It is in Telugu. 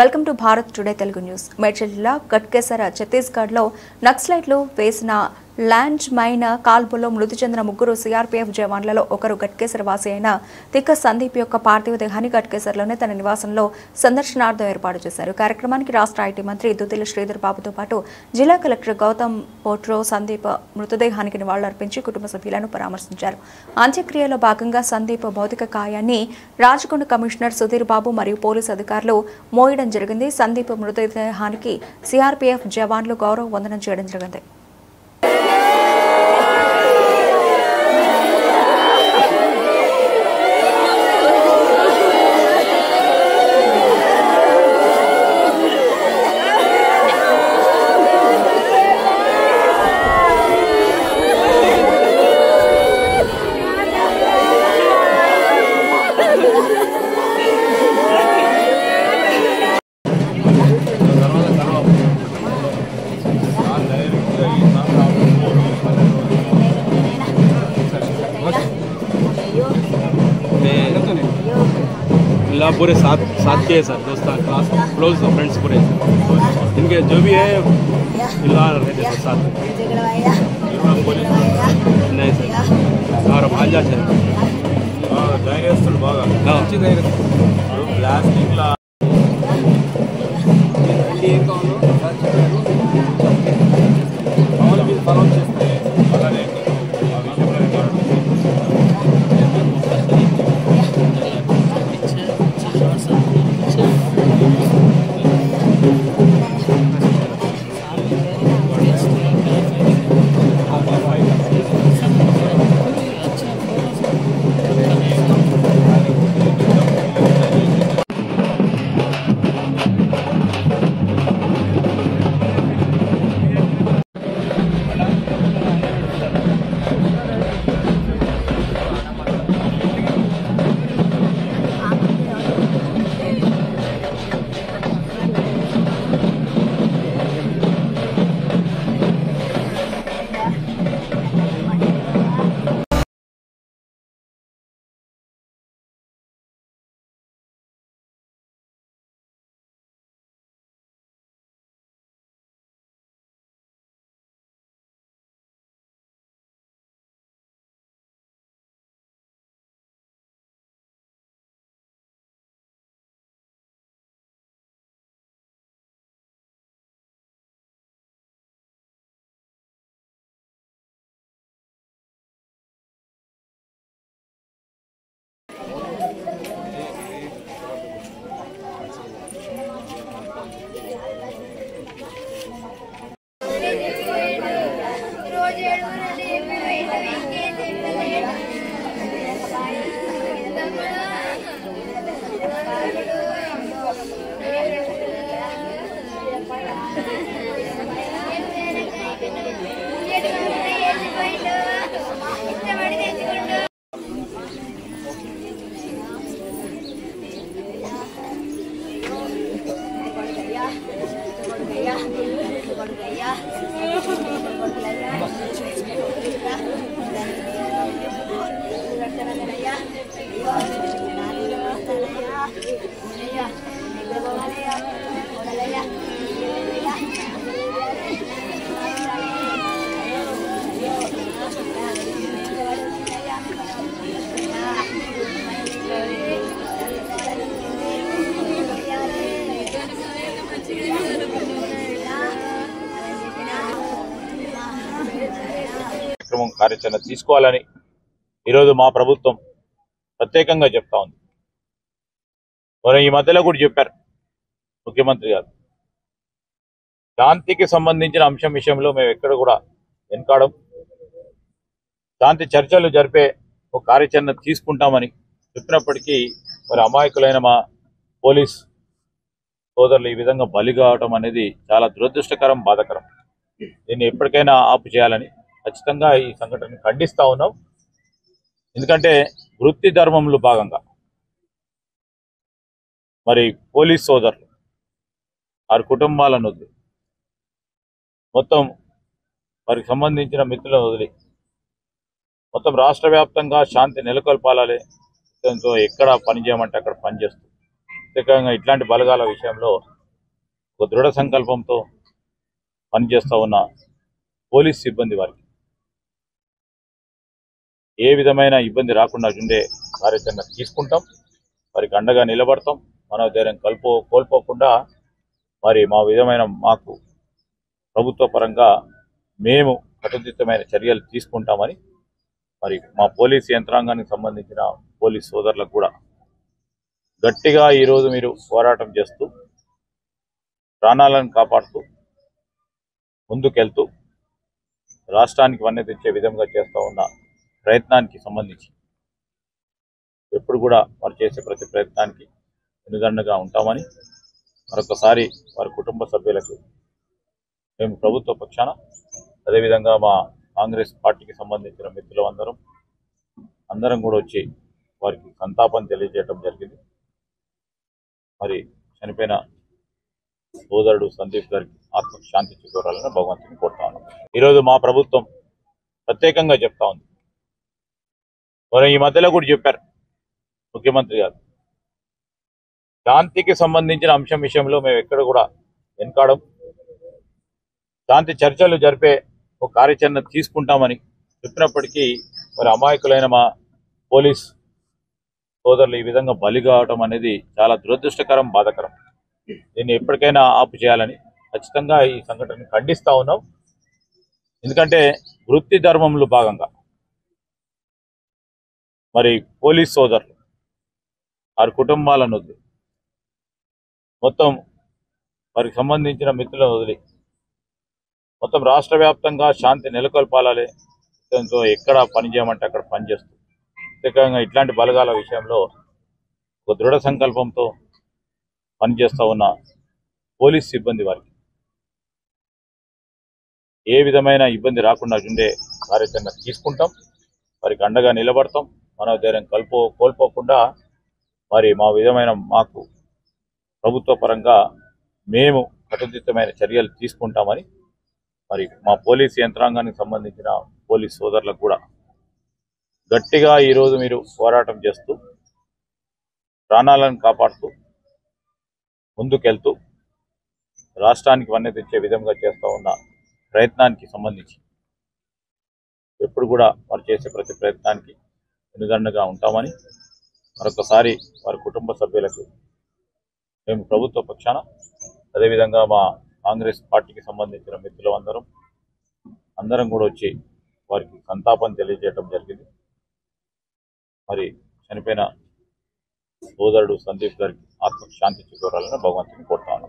Welcome to Bharat today Telugu news. Medchal జిల్లా గట్కేసర ఛత్తీస్గఢ్లో నక్సలైట్లు వేసిన ల్యాండ్ మైన్ కాల్పుల్లో మృతి చెందిన ముగ్గురు సిఆర్పీఎఫ్ జవాన్లలో ఒకరు గట్కేసర వాసి అయిన తిక్క సందీప్ యొక్క పార్థివ దేహాన్ని గట్కేసర్లోనే తన నివాసంలో సందర్శనార్థం ఏర్పాటు చేశారు. కార్యక్రమానికి రాష్ట్ర ఐటీ మంత్రి దుద్దిల శ్రీధర్ బాబుతో పాటు జిల్లా కలెక్టర్ గౌతమ్ పోట్రో సందీప్ మృతదేహానికి నివాళులర్పించి కుటుంబ సభ్యులను పరామర్శించారు. అంత్యక్రియలో భాగంగా సందీప్ భౌతిక కాయాన్ని రాజకొండ కమిషనర్ సుధీర్ బాబు మరియు పోలీసు అధికారులు మోయడం జరిగింది. సందీప్ మృతదేహానికి సిఆర్పీఎఫ్ జవాన్లు గౌరవ వందనం చేయడం జరిగింది. पूरे साथ के सर दोस्तान क्लास क्लोज फ्रेंड्स पूरे इनके जो भी है रहते सर साथ नहीं सर और भाजा सर ధైర్యస్తులు బాగా మంచి ధైర్యస్తులు ప్లాస్టిక్ లా మామూలు మీద ఫాలో చేస్తే అలానే కార్యాచరణ తీసుకోవాలని ఈరోజు మా ప్రభుత్వం ప్రత్యేకంగా చెప్తా ఉంది. మరి ఈ మధ్యలో కూడా చెప్పారు ముఖ్యమంత్రి గారు, శాంతికి సంబంధించిన అంశం విషయంలో మేము ఎక్కడ కూడా వెనకాడం, శాంతి చర్చలు జరిపే ఒక కార్యాచరణ తీసుకుంటామని చెప్పినప్పటికీ మరి అమాయకులైన మా పోలీస్ సోదరులు ఈ విధంగా బలి కావడం అనేది చాలా దురదృష్టకరం, బాధాకరం. దీన్ని ఎప్పటికైనా ఆపు చేయాలని ఖచ్చితంగా ఈ సంఘటనను ఖండిస్తూ ఉన్నాం. ఎందుకంటే వృత్తి ధర్మంలో భాగంగా మరి పోలీస్ సోదరులు వారి కుటుంబాలను వదిలి మొత్తం వారికి సంబంధించిన మిత్రులను వదిలి మొత్తం రాష్ట్ర వ్యాప్తంగా శాంతి నెలకొల్పాలని ఎక్కడ పని చేయమంటే అక్కడ పనిచేస్తూ ప్రత్యేకంగా ఇట్లాంటి బలగాల విషయంలో ఒక దృఢ సంకల్పంతో పనిచేస్తూ ఉన్న పోలీస్ సిబ్బంది వారికి ఏ విధమైన ఇబ్బంది రాకుండా ఉండే కార్యాచరణ తీసుకుంటాం, వారికి అండగా నిలబడతాం. మనోధైర్యం కోల్పోకుండా మరి మాకు ప్రభుత్వ పరంగా మేము కట్టుదిట్టమైన చర్యలు తీసుకుంటామని మరి మా పోలీస్ యంత్రాంగానికి సంబంధించిన పోలీస్ సోదరులకు కూడా గట్టిగా ఈరోజు మీరు పోరాటం చేస్తూ ప్రాణాలను కాపాడుతూ ముందుకెళ్తూ రాష్ట్రానికి వన్నె తెచ్చే విధంగా చేస్తూ ఉన్న ప్రయత్నానికి సంబంధించి ఎప్పుడు కూడా వారు చేసే ప్రతి ప్రయత్నానికి వెనుదండగా ఉంటామని మరొకసారి వారి కుటుంబ సభ్యులకు మేము ప్రభుత్వ పక్షాన అదేవిధంగా మా కాంగ్రెస్ పార్టీకి సంబంధించిన మిత్రులు అందరం కూడా వచ్చి వారికి సంతాపం తెలియజేయడం జరిగింది. మరి చనిపోయిన సోదరుడు సందీప్ గారికి ఆత్మకు శాంతి చేకూరాలని భగవంతుని కోరుతా ఉన్నాం. ఈరోజు మా ప్రభుత్వం ప్రత్యేకంగా చెప్తా ఉంది. మరి ఈ మధ్యలో కూడా చెప్పారు ముఖ్యమంత్రి గారు, శాంతికి సంబంధించిన అంశం విషయంలో మేము ఎక్కడ కూడా వెనకాడం, శాంతి చర్చలు జరిపే ఒక కార్యాచరణ తీసుకుంటామని చెప్పినప్పటికీ మరి అమాయకులైన మా పోలీస్ సోదరులు ఈ విధంగా బలి కావడం అనేది చాలా దురదృష్టకరం, బాధాకరం. దీన్ని ఎప్పటికైనా ఆపు చేయాలని ఖచ్చితంగా ఈ సంఘటనను ఖండిస్తూ ఉన్నాం. ఎందుకంటే వృత్తి ధర్మంలో భాగంగా మరి పోలీస్ సోదరులు వారి కుటుంబాలను వదిలి మొత్తం వారికి సంబంధించిన మిత్రులను వదిలి మొత్తం రాష్ట్ర వ్యాప్తంగా శాంతి నెలకొల్పాలి, ఎక్కడ పని చేయమంటే అక్కడ పనిచేస్తూ ప్రత్యేకంగా ఇట్లాంటి బలగాల విషయంలో ఒక దృఢ సంకల్పంతో పనిచేస్తూ ఉన్న పోలీస్ సిబ్బంది వారికి ఏ విధమైన ఇబ్బంది రాకుండా ఉండే కార్యాచరణ తీసుకుంటాం, వారికి అండగా నిలబడతాం. మనోధైర్యం కోల్పోకుండా మరి మాకు ప్రభుత్వ పరంగా మేము కట్టుదిట్టమైన చర్యలు తీసుకుంటామని మరి మా పోలీస్ యంత్రాంగానికి సంబంధించిన పోలీస్ సోదరులకు కూడా గట్టిగా ఈరోజు మీరు పోరాటం చేస్తూ ప్రాణాలను కాపాడుతూ ముందుకెళ్తూ రాష్ట్రానికి వన్నె తెచ్చే విధంగా చేస్తూ ఉన్న ప్రయత్నానికి సంబంధించి ఎప్పుడు కూడా వారు చేసే ప్రతి ప్రయత్నానికి వెనుదండగా ఉంటామని మరొకసారి వారి కుటుంబ సభ్యులకు మేము ప్రభుత్వ పక్షాన అదేవిధంగా మా కాంగ్రెస్ పార్టీకి సంబంధించిన మిత్రులు అందరం కూడా వచ్చి వారికి సంతాపం తెలియజేయడం జరిగింది. మరి చనిపోయిన సోదరుడు సందీప్ గారికి ఆత్మకు శాంతి చేకూరాలని భగవంతుని కోరుతా ఉన్నాం.